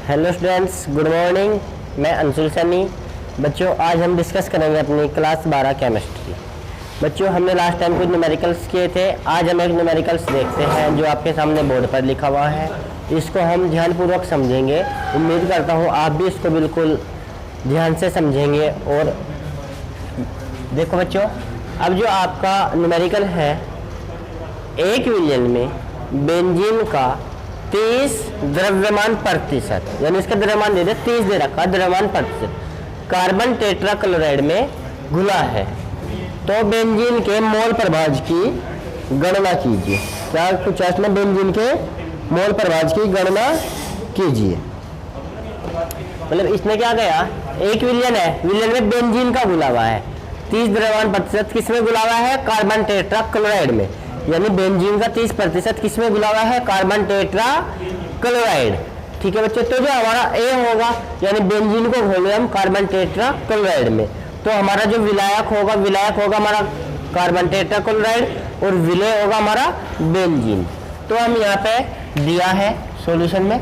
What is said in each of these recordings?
Hello students, good morning. मैं अंशुल सैनी। बच्चों, आज हम डिस्कस करेंगे अपनी क्लास 12 केमिस्ट्री। बच्चों, हमने लास्ट टाइम कुछ न्यूमेरिकल्स किए थे। आज हम एक न्यूमेरिकल्स देखते हैं जो आपके सामने बोर्ड पर लिखा हुआ है। इसको हम ध्यानपूर्वक समझेंगे। उम्मीद करता हूँ आप भी इसको बिल्कुल ध्यान से समझेंगे। और देखो बच्चों, अब जो आपका न्यूमेरिकल है, 1 मिलियन में बेंजीन का 30 द्रव्यमान प्रतिशत, यानी इसका द्रव्यमान दे दे 30 दे रखा, द्रव्यमान प्रतिशत कार्बन टेट्रा क्लोराइड में घुला है, तो बेंजीन के मोल प्रभाज की गणना कीजिए। क्या कुछ इसमें बेंजीन के मोल प्रभाज की गणना कीजिए। मतलब इसमें क्या गया, 1 मिलियन है, मिलियन में बेंजीन का घुला हुआ है, 30 द्रव्यमान प्रतिशत किसमें घुला हुआ है, कार्बन टेट्रा क्लोराइड में। यानी बेंजीन का 30% किसमें घुला हुआ है, कार्बन टेट्रा क्लोराइड। ठीक है बच्चों, तो जो हमारा ए होगा, यानी बेंजीन को घोले हम कार्बन टेट्रा क्लोराइड में, तो हमारा जो विलायक होगा हमारा कार्बन टेट्रा क्लोराइड और विलय होगा हमारा बेंजीन। तो हम यहाँ पे दिया है सॉल्यूशन में,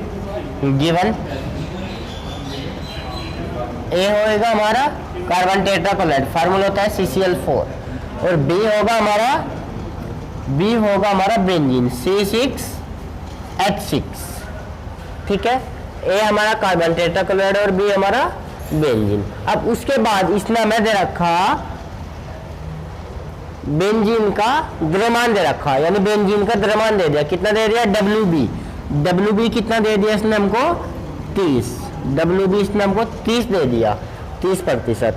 गिवन ए होगा हमारा कार्बन टेट्रा क्लोराइड, फार्मूला होता है CCl4, और बी होगा हमारा बेंजीन C6H6। ठीक है, ए हमारा कार्बन टेट्रा क्लोराइड और बी हमारा बेंजीन। अब उसके बाद इसने हमें दे रखा बेंजीन का द्रव्यमान दे रखा, यानी बेंजीन का द्रव्यमान दे दिया। कितना दे दिया, WB कितना दे दिया इसने हमको, 30। WB इसने हमको 30 दे दिया, 30%।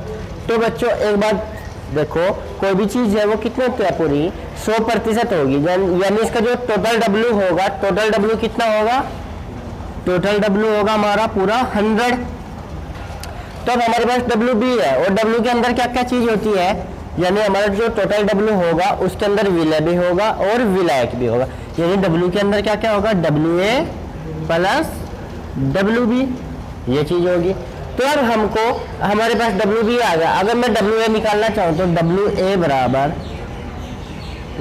तो बच्चों एक बात देखो, कोई भी चीज है वो कितने होती है, पूरी 100% होगी। यानी इसका जो टोटल W होगा, टोटल W कितना होगा, टोटल W होगा हमारा पूरा 100। तो अब हमारे पास WB है, और W के अंदर क्या क्या चीज होती है, यानी हमारा जो टोटल W होगा उसके अंदर विलय भी होगा और विलायक भी होगा। यानी W के अंदर क्या क्या होगा, WA प्लस WB, ये चीज होगी। तो अब हमको हमारे पास WB आ गया। अगर मैं WA निकालना चाहूँ तो WA बराबर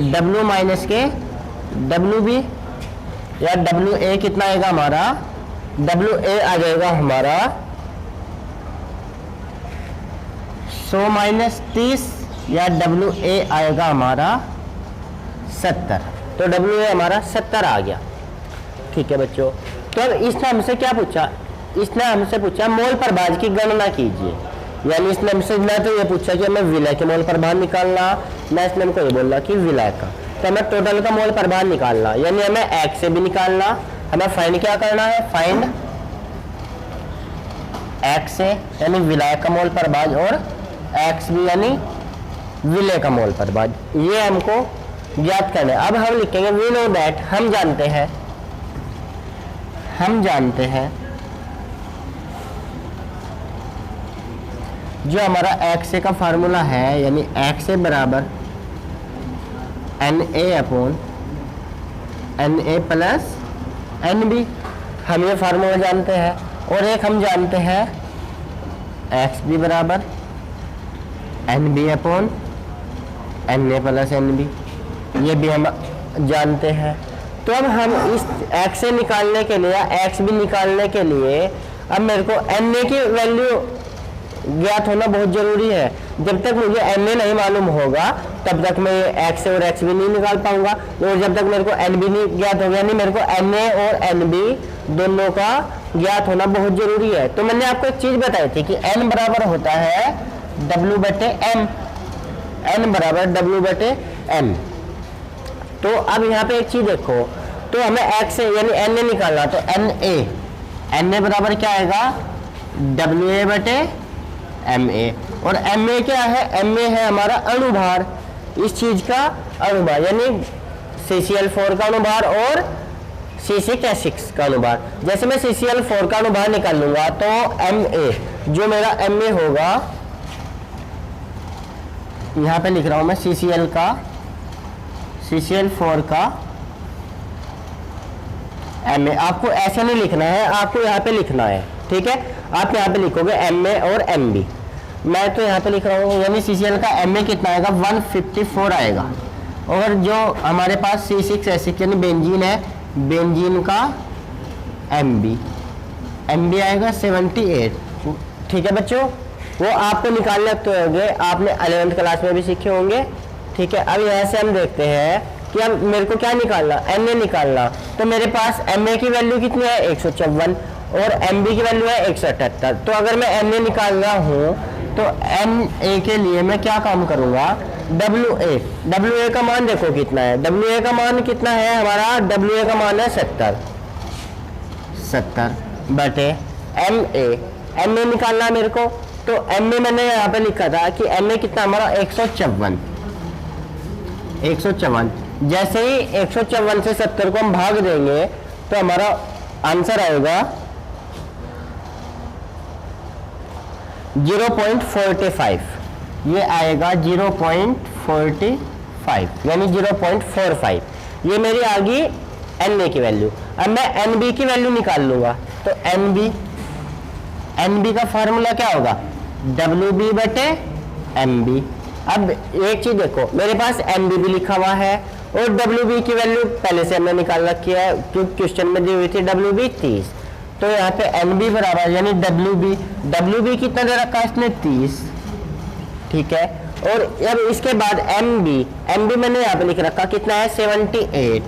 W माइनस के WB, या WA कितना आएगा हमारा, WA आ जाएगा हमारा 100 माइनस 30, या WA आएगा हमारा 70। तो WA हमारा 70 आ गया। ठीक है बच्चों, तो अब इसने हमसे क्या पूछा, इसने हमसे पूछा मोल प्रभाज की गणना कीजिए। यानी इसने हमसे ना तो ये पूछा कि हमें विलय के मोल प्रभाज निकालना, ना इसने हमको ये बोला कि विलय का। तो हमें टोटल का मोल प्रभाज निकालना, यानी हमें एक्स से भी निकालना। हमें फाइंड क्या करना है, फाइंड एक्स से यानी विलय का मोल प्रभाज, और एक्स भी यानी विलय का मोल प्रभाज, ये हमको ज्ञात करना है। अब हम लिखेंगे वी नो दैट, हम जानते हैं जो हमारा एक्स का फार्मूला है, यानी एक्स बराबर Na प्लस NB, हम ये फार्मूला जानते हैं। और एक हम जानते हैं XB बराबर NB upon Na plus NB, ये भी हम जानते हैं। तो अब हम इस एक्स से निकालने के लिए, XB निकालने के लिए, अब मेरे को Na की वैल्यू ज्ञात होना बहुत जरूरी है। जब तक मुझे Na नहीं मालूम होगा तब तक मैं एक्स और XB नहीं निकाल पाऊंगा, और जब तक मेरे को NB नहीं ज्ञात होगा, यानी मेरे को Na और NB दोनों का ज्ञात होना बहुत जरूरी है। तो मैंने आपको एक चीज बताई थी कि N बराबर होता है W/M, N बराबर W/M। तो अब यहाँ पे एक चीज देखो, तो हमें एक्स यानी Na निकालना, तो Na बराबर क्या आएगा, WA/Ma, और Ma क्या है, Ma है हमारा अणुभार, इस चीज का अणुभार, यानी CCl4 का अणुभार और C6H6 का अणुभार। जैसे मैं CCl4 का अणुभार निकालूंगा तो Ma, जो मेरा Ma होगा, यहाँ पे लिख रहा हूं मैं CCl4 का Ma। आपको ऐसे नहीं लिखना है, आपको यहाँ पे लिखना है। ठीक है, आप यहाँ पे लिखोगे Ma और MB, मैं तो यहाँ पे लिख रहा हूँ, यानी CCl का Ma कितना आएगा, 154 आएगा। और जो हमारे पास C6H6 यानी बेंजीन है, बेंजीन का Mb MB आएगा 78। ठीक है बच्चों, वो आपको निकालने तो होंगे, आपने 11th क्लास में भी सीखे होंगे। ठीक है, अब यहाँ से हम देखते हैं कि अब मेरे को क्या निकालना, MA निकालना। तो मेरे पास MA की वैल्यू कितनी है 154 और MB की वैल्यू है 178। तो अगर मैं MA निकाल रहा हूँ तो MA के लिए मैं क्या काम करूँगा, WA का मान देखो कितना है, WA का मान कितना है हमारा, WA का मान है 70 बटे MA निकालना है मेरे को। तो MA मैंने यहाँ पे लिखा था कि MA कितना हमारा 154। जैसे ही 154 से 70 को हम भाग देंगे तो हमारा आंसर आएगा 0.45। ये आएगा 0.45 यानी 0.45। ये मेरी आ गई NA की वैल्यू। अब मैं NB की वैल्यू निकाल लूंगा। तो NB का फार्मूला क्या होगा, WB बटे MB। अब एक चीज देखो, मेरे पास MB भी लिखा हुआ है और WB की वैल्यू पहले से हमने निकाल रखी है क्योंकि क्वेश्चन में दी हुई थी WB 30। तो यहाँ पे NB बराबर यानी WB कितना दे रखा है इसने 30। ठीक है, और अब इसके बाद MB मैंने यहाँ पे लिख रखा कितना है 78।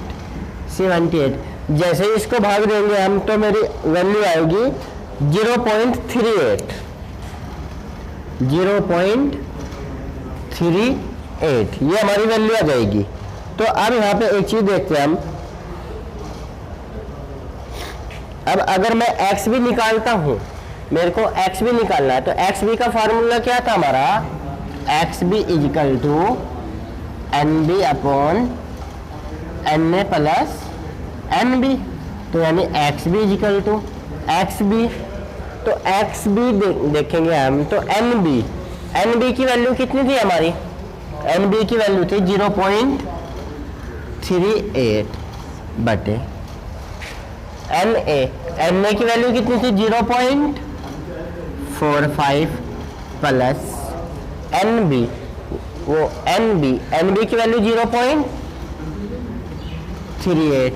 जैसे ही इसको भाग देंगे हम तो मेरी वैल्यू आएगी 0.38। ये हमारी वैल्यू आ जाएगी। तो अब यहाँ पे एक चीज देखते हैं हम, अब अगर मैं x भी निकालता हूं, मेरे को x भी निकालना है, तो xb का फार्मूला क्या था हमारा, xb is equal to NB upon NA plus NB। तो यानी xb इजिकल टू xb, तो xb देखेंगे हम तो NB की वैल्यू कितनी थी हमारी, NB की वैल्यू थी 0.38 बटे NA की वैल्यू कितनी थी 0.45 प्लस NB की वैल्यू 0.38।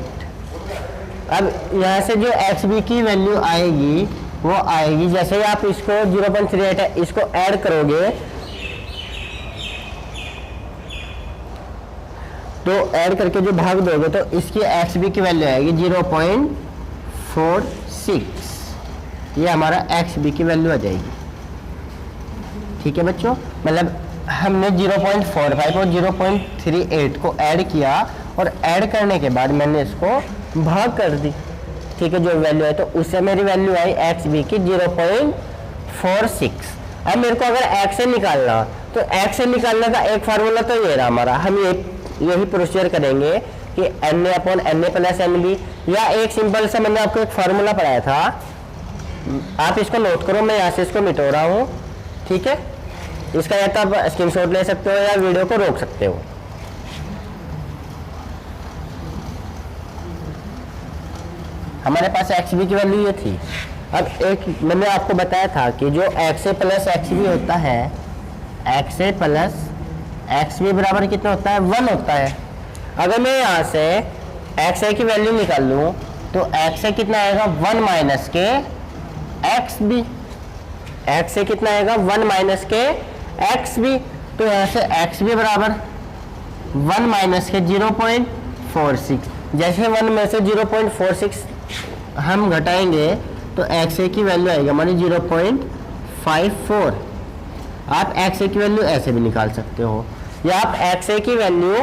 अब यहाँ से जो XB की वैल्यू आएगी वो आएगी, जैसे ही आप इसको 0.38 है इसको ऐड करोगे तो ऐड करके जो भाग दोगे तो इसकी XB की वैल्यू आएगी 0.46। ये हमारा XB की वैल्यू आ जाएगी। ठीक है बच्चों, मतलब हमने 0.45 और 0.38 को ऐड किया और ऐड करने के बाद मैंने इसको भाग कर दी। ठीक है, जो वैल्यू है तो उससे मेरी वैल्यू आई XB की 0.46। अब मेरे को अगर x से निकालना तो x से निकालने का एक फार्मूला तो ये रहा हमारा, हम यही प्रोसीजर करेंगे कि NA upon NA plus NB, या एक सिंपल से मैंने आपको एक फार्मूला पढ़ाया था, आप इसको नोट करो, मैं यहाँ से इसको मिटो रहा हूँ। ठीक है, इसका या तो आप स्क्रीनशॉट ले सकते हो या वीडियो को रोक सकते हो। हमारे पास XB की वैल्यू ये थी। अब एक मैंने आपको बताया था कि जो XA प्लस XB होता है, XA प्लस XB बराबर कितना होता है 1 होता है। अगर मैं यहाँ से XA की वैल्यू निकाल लूँ तो XA कितना आएगा 1 माइनस के XB। XA कितना आएगा 1 माइनस के XB। तो यहाँ से XB बराबर 1 माइनस के 0.46। जैसे 1 में से 0.46 हम घटाएंगे तो XA की वैल्यू आएगी हमारी 0.54। आप XA की वैल्यू ऐसे भी निकाल सकते हो, या आप XA की वैल्यू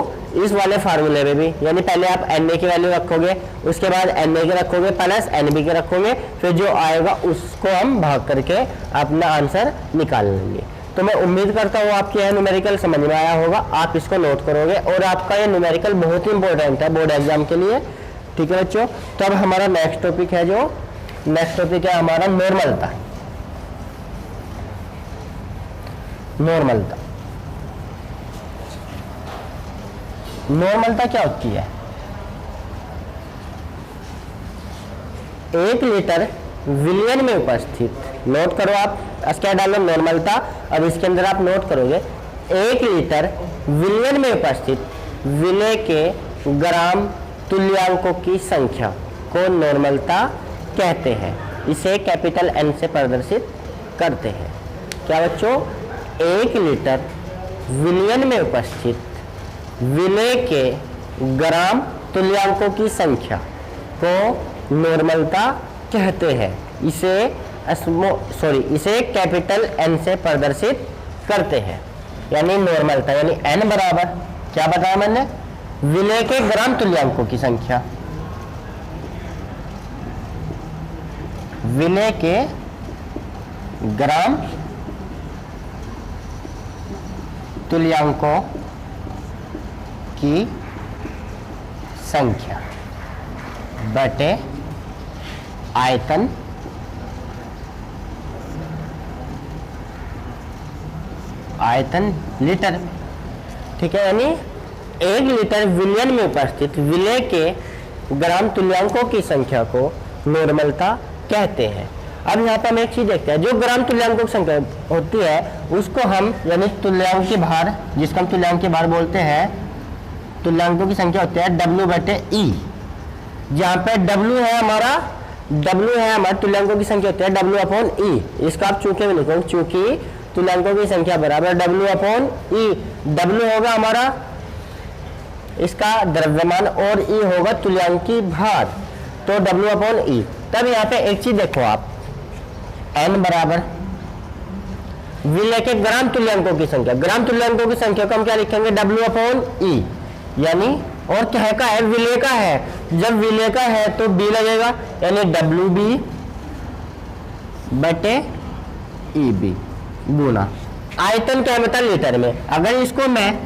इस वाले फार्मूले में भी, यानी पहले आप NA की वैल्यू रखोगे, उसके बाद NA के रखोगे प्लस NB के रखोगे, फिर जो आएगा उसको हम भाग करके अपना आंसर निकाल लेंगे। तो मैं उम्मीद करता हूँ आपकी यह न्यूमेरिकल समझ में आया होगा, आप इसको नोट करोगे और आपका ये न्यूमेरिकल बहुत ही इंपॉर्टेंट है बोर्ड एग्जाम के लिए। ठीक है बच्चों, तो अब हमारा नेक्स्ट टॉपिक है हमारा नॉर्मलता। नॉर्मलता क्या होती है, 1 लीटर विलियन में उपस्थित, नोट करो आप, क्या डालो नॉर्मलता। अब इसके अंदर आप नोट करोगे 1 लीटर विलियन में उपस्थित विलय के ग्राम तुल्यांकों की संख्या को नॉर्मलता कहते हैं। इसे कैपिटल N से प्रदर्शित करते हैं। क्या बच्चों? 1 लीटर विलयन में उपस्थित विलय के ग्राम तुल्यांकों की संख्या को नॉर्मलता कहते हैं। इसे कैपिटल N से प्रदर्शित करते हैं, यानी नॉर्मलता, यानी N बराबर क्या बताया मैंने? विलय के ग्राम तुल्यांकों की संख्या, विलय के ग्राम तुल्यांकों की संख्या बटे आयतन लीटर में। ठीक है, यानी 1 लीटर विलयन में उपस्थित विलय के ग्राम तुल्यांकों की संख्या को नॉर्मलता कहते हैं। अब यहाँ पर हम एक चीज देखते हैं, जो ग्राम तुल्यांकों की संख्या होती है उसको हम, यानी तुल्यांक के भार, जिसको हम तुल्यांक के भार बोलते हैं, तुल्यांकों की संख्या होती है W/E। जहाँ पे W है हमारा तुल्यांकों की संख्या होती है W/E। इसका आप चूंकि में लिखो, चूंकि तुल्यांकों की संख्या बराबर W/E। W होगा हमारा इसका द्रव्यमान और E होगा तुल्यांकी भार, तो W/E। तब यहाँ पे एक चीज देखो आप, N बराबर विलय के ग्राम तुल्यांकों की संख्या, ग्राम तुल्यांकों की संख्या को हम क्या लिखेंगे? W/E, यानी, और क्या का है? विलय का है। जब विलय का है तो B लगेगा, यानी WB/EB गुना आयतन क्या बता लीटर में। अगर इसको मैं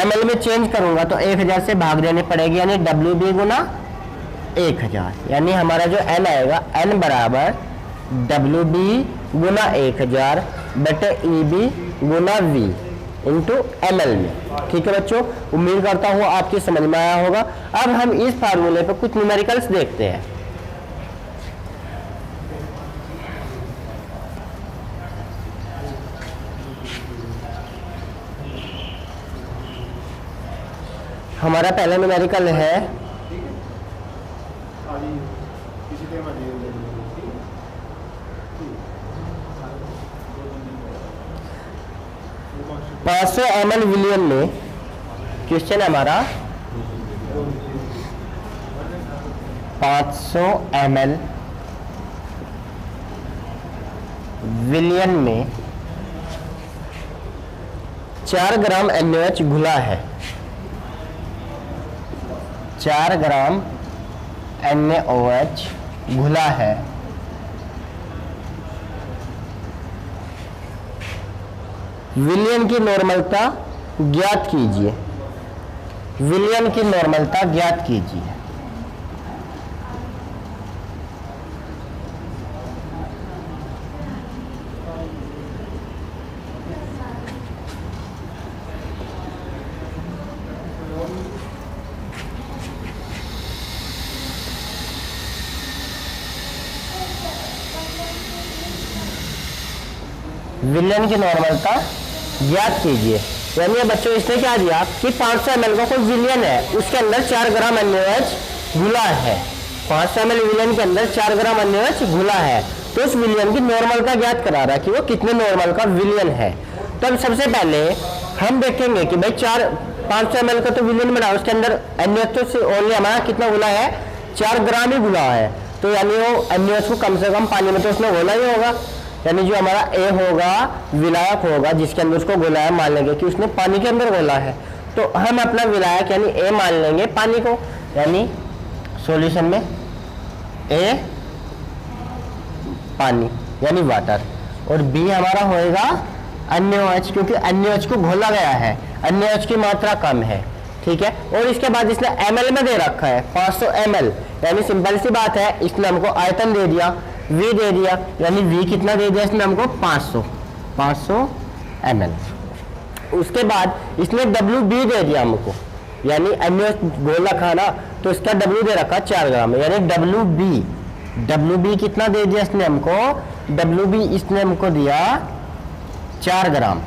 ml में चेंज करूंगा तो 1000 से भाग देने पड़ेगी, यानी WB गुना 1000, यानी हमारा जो N आएगा, N बराबर WB गुना 1000 बटे EB गुना V इंटू ml में। ठीक है बच्चों, उम्मीद करता हूँ आपकी समझ में आया होगा। अब हम इस फार्मूले पर कुछ न्यूमेरिकल्स देखते हैं। हमारा पहला न्यूमेरिकल है 500 ml विलियन में। क्वेश्चन है हमारा 500 ml विलियन में 4 ग्राम NaOH घुला है। 4 ग्राम NaOH घुला है। विलयन की नॉर्मलता ज्ञात कीजिए। विलयन की नॉर्मलता ज्ञात कीजिए। विलयन की नॉर्मलता ज्ञात कीजिए। यानी बच्चों इसने क्या दिया कि 500 ml का कोई विलयन है, उसके अंदर 4 ग्राम NaOH घुला है। 500 ml विलयन के अंदर 4 ग्राम NaOH घुला है, तो उस विलयन की नॉर्मलता ज्ञात करा रहा है कि वो कितने नॉर्मल का विलयन है। तो अब सबसे पहले हम देखेंगे कि भाई 500 ml का तो विलयन बना, उसके अंदर NaOH तो ओनली हमारा कितना घुला है? 4 ग्राम ही घुला है। तो यानी वो NaOH को कम से कम पानी में तो उसने घोला ही होगा, यानी जो हमारा A होगा विलायक होगा जिसके अंदर उसको घोला है, मान लेंगे कि उसने पानी के अंदर घोला है, तो हम अपना विलायक यानी A मान लेंगे पानी को, यानी सॉल्यूशन में A पानी यानी वाटर, और B हमारा होएगा NaOH, क्योंकि NaOH को घोला गया है, NaOH की मात्रा कम है। ठीक है, और इसके बाद इसने ml में दे रखा है 500 ml, यानी सिंपल सी बात है, इसने हमको आयतन दे दिया, V दे दिया, यानी V कितना दे दिया इसने हमको? 500 ml। उसके बाद इसने WB दे दिया हमको, यानी NaOH घोल रखा ना, तो इसका W दे रखा 4 ग्राम, यानी WB कितना दे दिया इसने हमको? WB इसने हमको दिया 4 ग्राम।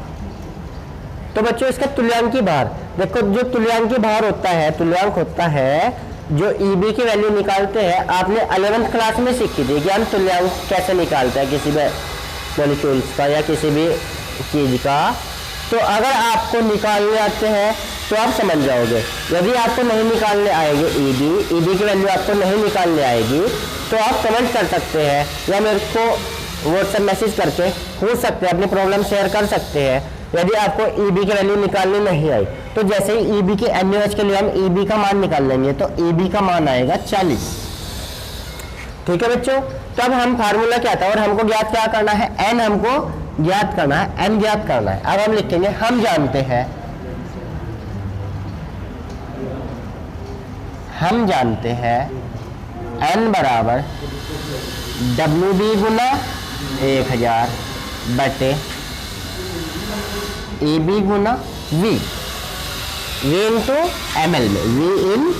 तो बच्चों इसका तुल्यांकी भार देखो, जो तुल्यांकी भार होता है, तुल्यांक होता है जो ईबी की वैल्यू निकालते हैं आपने 11th क्लास में सीखी थी कि हम तुल्यांक कैसे निकालते हैं किसी भी मॉलिक्यूल्स का या किसी भी चीज़ का। तो अगर आपको निकालने आते हैं तो आप समझ जाओगे। यदि आपको नहीं निकालने आएंगे ईबी की वैल्यू आपको नहीं निकालने आएगी तो आप कमेंट कर सकते हैं या मेरे को व्हाट्सएप मैसेज करके पूछ सकते हैं, अपनी प्रॉब्लम शेयर कर सकते हैं। यदि आपको ईबी की वैल्यू निकालनी नहीं आई तो जैसे ही ईबी के एनयूएच के लिए हम ईबी का मान निकाल लेंगे तो ईबी का मान आएगा 40। ठीक है बच्चों, तो अब हम फार्मूला क्या था और हमको ज्ञात क्या करना है, एन हमको ज्ञात करना है, एन ज्ञात करना है। अब हम लिखेंगे हम जानते हैं एन बराबर डब्ल्यू बी गुना 1000 बटे ए बी गुना वी इंटू एम एल में, वी इन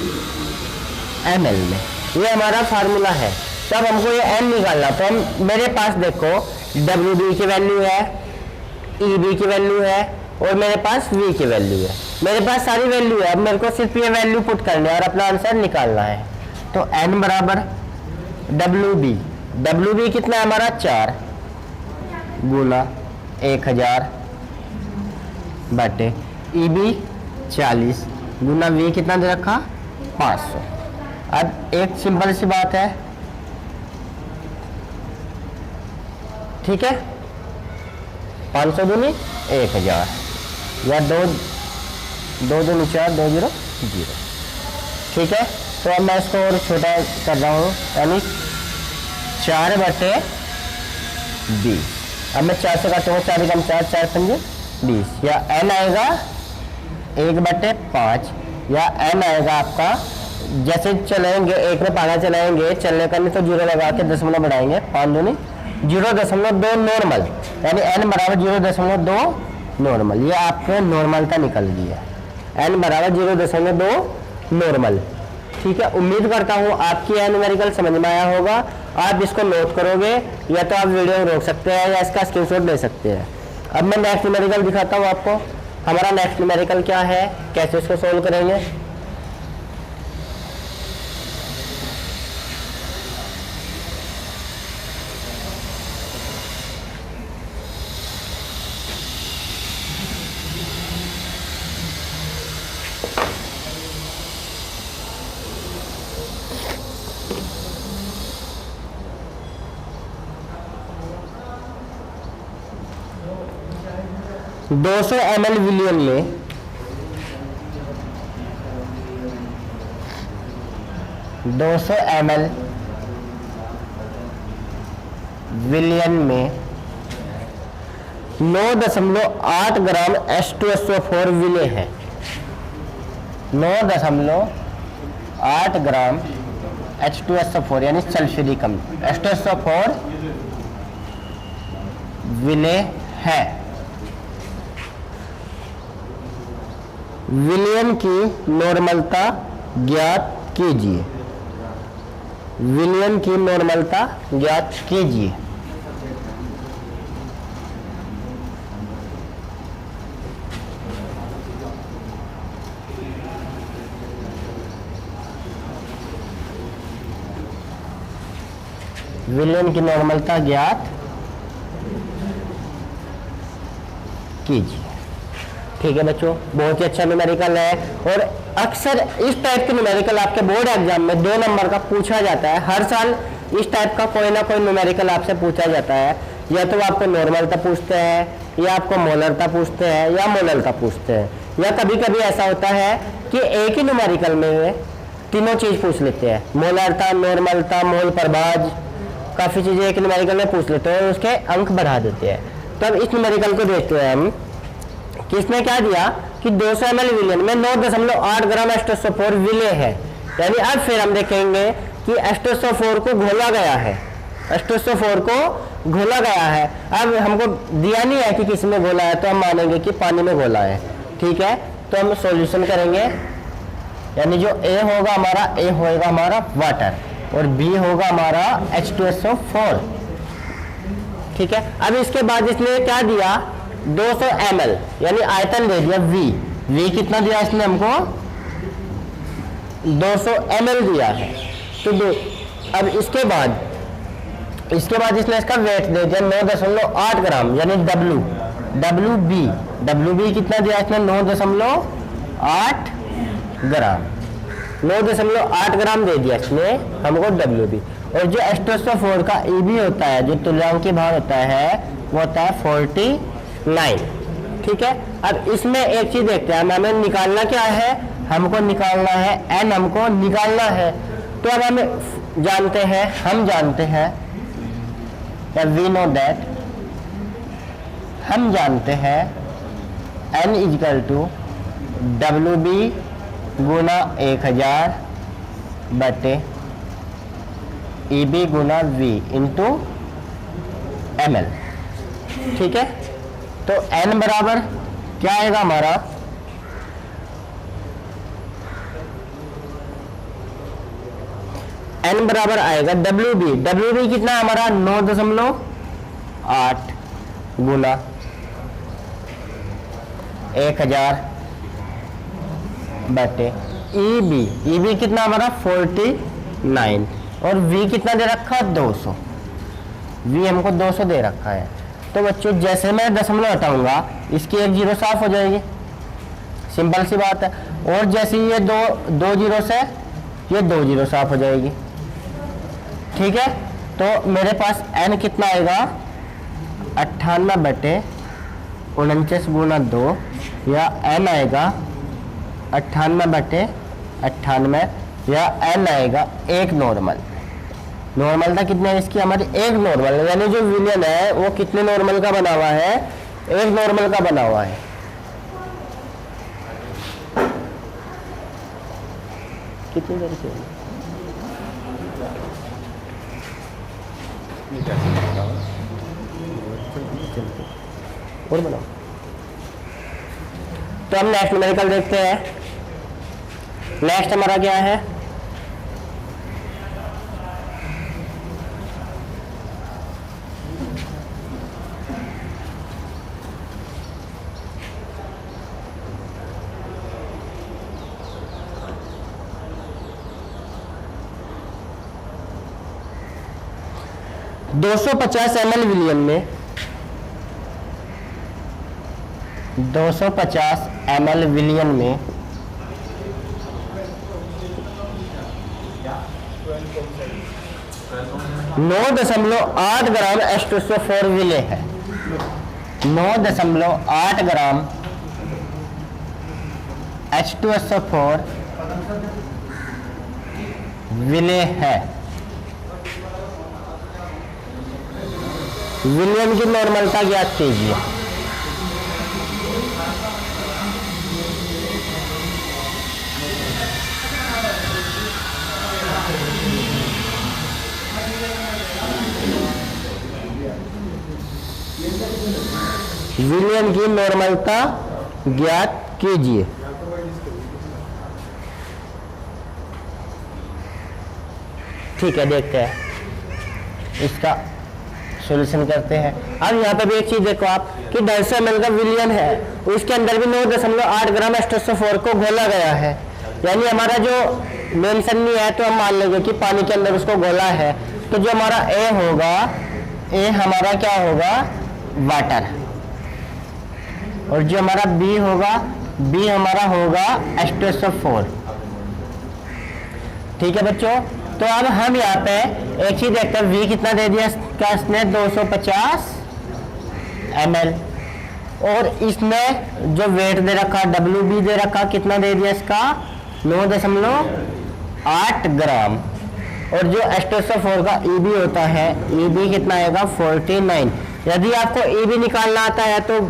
एम एल में। ये हमारा फार्मूला है। तब हमको ये एन निकालना, तो हम मेरे पास देखो डब्ल्यू बी की वैल्यू है, ई बी की वैल्यू है और मेरे पास वी की वैल्यू है। मेरे पास सारी वैल्यू है। अब मेरे को सिर्फ ये वैल्यू पुट करनी है और अपना आंसर निकालना है। तो एन बराबर डब्ल्यू बी कितना है हमारा 4 गुना 1000 बटे ई बी 40 गुना वी कितना दे रखा 500। अब एक सिंपल सी बात है, ठीक है, 500 दूनी 1000 या 2 दूनी 4 2 0 0। ठीक है, तो अब मैं इसको और छोटा कर रहा हूँ, यानी 4 बटे 20। अब मैं 4 से काटूंगा, 4 कम 4 4 पंजे 20, या एन आएगा 1/5 या एन आएगा आपका, जैसे चलेंगे 1 में पाना चलाएंगे, चलने का नहीं तो 0 लगा के दशमलव बढ़ाएंगे, 5 दूनी 0.2 नॉर्मल, यानी एन बराबर 0.2 नॉर्मल। ये आपके नॉर्मलता निकल गई है, एन बराबर 0.2 नॉर्मल। ठीक है, उम्मीद करता हूँ आपकी यह न्यूमेरिकल समझ में आया होगा। आप इसको नोट करोगे या तो आप वीडियो रोक सकते हैं या इसका स्क्रीनशॉट ले सकते हैं। अब मैं नेक्स्ट न्यूमेरिकल दिखाता हूँ आपको। हमारा नेक्स्ट न्यूमेरिकल क्या है, कैसे इसको सोल्व करेंगे। $200 ml विलियन में 200 ml विलियन में 9.8 ग्राम H2SO4 विले है। 9.8 ग्राम H2SO4 यानी सल्फ्यूरिक अम्ल H2SO4 विले है। विलियन की नॉर्मलता ज्ञात कीजिए। विलियन की नॉर्मलता ज्ञात कीजिए। विलियन की नॉर्मलता ज्ञात कीजिए। ठीक है बच्चों, बहुत ही अच्छा न्यूमेरिकल है और अक्सर इस टाइप के न्यूमेरिकल आपके बोर्ड एग्जाम में 2 नंबर का पूछा जाता है। हर साल इस टाइप का कोई ना कोई न्यूमेरिकल आपसे पूछा जाता है। या तो आपको नॉर्मलता पूछते हैं या आपको मोलरता पूछते हैं या मोलरता पूछते हैं, या कभी कभी ऐसा होता है कि एक ही न्यूमेरिकल में तीनों चीज पूछ लेते हैं, मोलरता, नॉर्मलता, मोल प्रभाज, काफी चीजें एक न्यूमेरिकल में पूछ लेते हैं और उसके अंक बढ़ा देते हैं। तो अब इस न्यूमेरिकल को देखते हैं हम कि इसने क्या दिया कि 200 ml विलियन में 9.8 ग्राम H2SO4 विले है। यानी अब फिर हम देखेंगे कि H2SO4 को घोला गया है, H2SO4 को घोला गया है। अब हमको दिया नहीं है कि किस में घोला है, तो हम मानेंगे कि पानी में घोला है। ठीक है, तो हम सॉल्यूशन करेंगे, यानी जो A होगा हमारा, A होगा हमारा वाटर और B होगा हमारा H2SO4। ठीक है, अब इसके बाद इसने क्या दिया 200 ml यानी आयतन दे दिया V कितना दिया इसने हमको 200 ml दिया है। तो अब इसके बाद इसने इसका वेट दे दिया 9.8 ग्राम, यानी डब्ल्यू बी कितना दिया इसने? 9.8 ग्राम। 9.8 ग्राम दे दिया इसने हमको डब्ल्यू बी। और जो एस्ट्रोसोफोर का ईबी होता है, जो तुल्यांकी भार होता है, वो होता है 49। ठीक है। अब इसमें एक चीज देखते हैं, हमें निकालना क्या है? हमको निकालना है एन, हमको निकालना है। तो अब हम जानते हैं या वी नो दैट, हम जानते हैं n is equal to W B गुना 1000 बटे ई बी गुना वी इंटू एम एल। ठीक है। तो n बराबर क्या आएगा हमारा? n बराबर आएगा डब्ल्यू बी कितना है हमारा? 9.8 गुना 1000 बटे ई बी कितना हमारा? 49। और v कितना दे रखा है? 200। v हमको 200 दे रखा है। तो बच्चों जैसे मैं दशमलव हटाऊंगा, इसकी एक जीरो साफ हो जाएगी, सिंपल सी बात है। और जैसे ये दो जीरो से ये 2 जीरो साफ हो जाएगी। ठीक है। तो मेरे पास n कितना आएगा? 98 बटे 49 गुना 2, या n आएगा 98 बटे 98, या n आएगा एक नॉर्मल था कितने इसकी? हमारी एक नॉर्मल, यानी जो विलियन है वो कितने नॉर्मल का बना हुआ है? एक नॉर्मल का बना हुआ है। कितनी देर से और बनाओ। तो हम नेक्स्ट न्यूमेरिकल देखते हैं। नेक्स्ट हमारा क्या है? $250 ml विलियन में 250 ml विलियन में 9.8 ग्राम एस्ट्रोसोफोर विले है। 9.8 ग्राम H2SO4 विले है। विलियन की नॉर्मलता ज्ञात कीजिए। विलियन की नॉर्मलता ज्ञात कीजिए। ठीक है, देखते हैं इसका सॉल्यूशन करते हैं। अब यहाँ पे भी एक चीज देखो आप कि 250 ml का विलियन है, उसके अंदर भी 9.8 ग्राम एस्ट्रोसोफोर को घोला गया है। यानी हमारा जो मेंशन नहीं है तो हम मान लेंगे कि पानी के अंदर उसको घोला है। तो जो हमारा ए होगा, ए हमारा क्या होगा? वाटर। और जो हमारा बी होगा, बी हमारा होगा एस्ट्रोसोफोर। ठीक है बच्चों। तो अब हम यहाँ पे एक चीज देखते हैं, वी कितना दे दिया इसने? 250 ml। और इसने जो वेट दे रखा, डब्ल्यू बी दे रखा, कितना दे दिया इसका? 9.8 ग्राम। और जो एस्ट्रोसोफोर का ईबी होता है, ईबी कितना आएगा? 49। यदि आपको ईबी निकालना आता है तो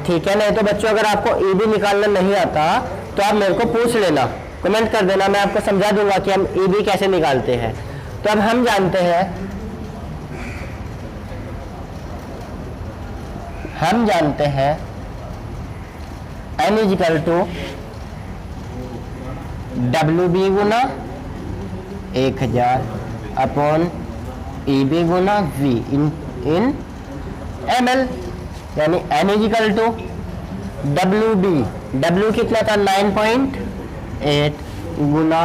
ठीक है, नहीं तो बच्चों अगर आपको ईबी निकालना नहीं आता तो आप मेरे को पूछ लेना, कमेंट कर देना, मैं आपको समझा दूंगा कि हम ईबी कैसे निकालते हैं। तो अब हम जानते हैं n is equal to W B गुना 1000 अपॉन ई बी गुना वी इन एम एल। यानी n is equal to W B, W कितना था? 9.8 गुना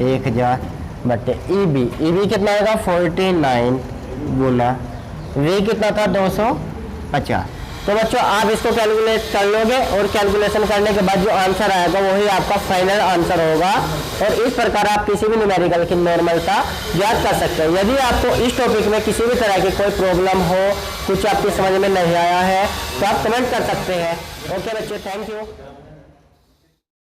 1000 बटे ई बी कितना आएगा 49 गुना वी कितना था 250। तो बच्चों आप इसको कैलकुलेट कर लोगे और कैलकुलेशन करने के बाद जो आंसर आएगा वही आपका फाइनल आंसर होगा। और इस प्रकार आप किसी भी न्यूमेरिकल की नॉर्मलता ज्ञात कर सकते हो। यदि आपको इस टॉपिक में किसी भी तरह की कोई प्रॉब्लम हो, कुछ आपकी समझ में नहीं आया है, तो आप कमेंट कर सकते हैं। ओके बच्चों, थैंक यू।